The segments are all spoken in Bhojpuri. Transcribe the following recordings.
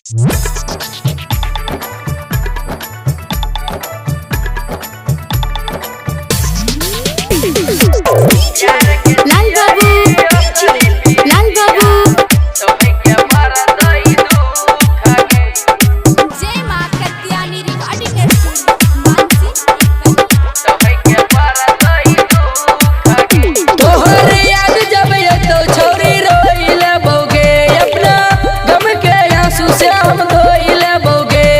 लाल बाबू लाल बाबू जय मां कत्यानी रिकॉर्डिंग तोहर याद जब तो छोरी रोइल बोगे अपना गम के आंसू से हम धोइल बोगे।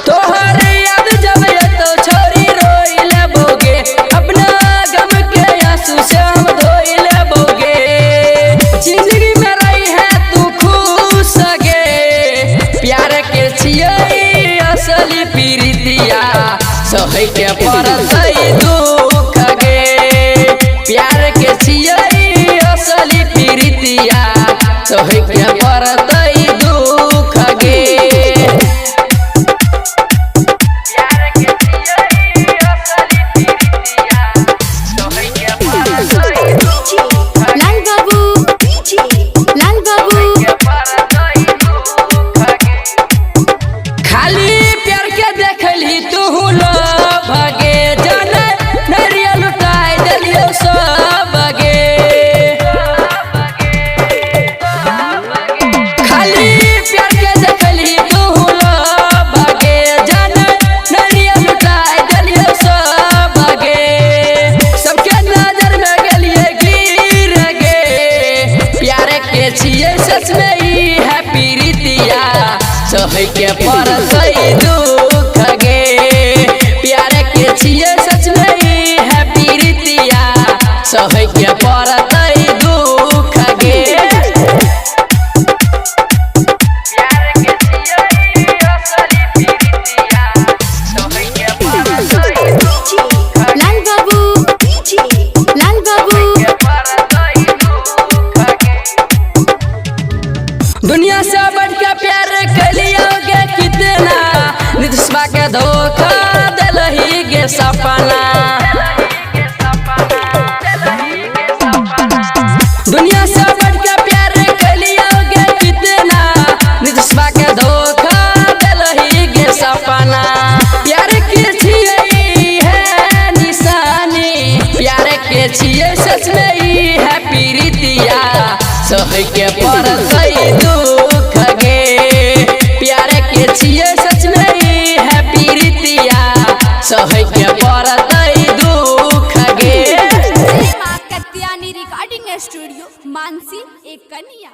तोहर याद जब तो छोरी रोइल बोगे अपना गम के आंसू से हम धोइल बोगे। जिंदगी में रही है तू खुश गे प्यार के छियै असली प्रीतिया सही के परतई दुख गे प्यार के छियै असली प्रीतिया सही के परतई दुख गे। प्यार के छियै असली प्रीतिया सही के परतई दुख लाल बाबू लाल बाबू खाली प्यार के देखली तू भगे जाने नरियल उठाई देलियो सब गे। खाली प्यार के देखली तू भगे जाने नरियल उठाई देलियो सब गे। सबके नजर में गेलिए गिर गे प्यार के छियै सच में ई है प्रीतिया सही के परतई दुख गे प्यार के छियै सच में ई है प्रीतिया सही के परतई दुख गे। प्यार के छियै असली प्रीतिया सही के परतई दुख लाल बाबू लाल बाबू दुनिया से बढ़ के प्यार कलियोगे कितना नितस्बा के धोखा दिलही गे सपना। दुनिया से बढ़ के प्यार कलियोगे कितना नितस्बा के धोखा दिलही गे सपना। प्यार के छियै है निशानी प्यार के छियै सच में ई है प्रीतिया सही के परतई दुख गे प्यार के छियै सच में ई है प्रीतिया सही के परतई दुख गे। जय मां कत्यानी रिकॉर्डिंग स्टूडियो मानसी एक कन्या।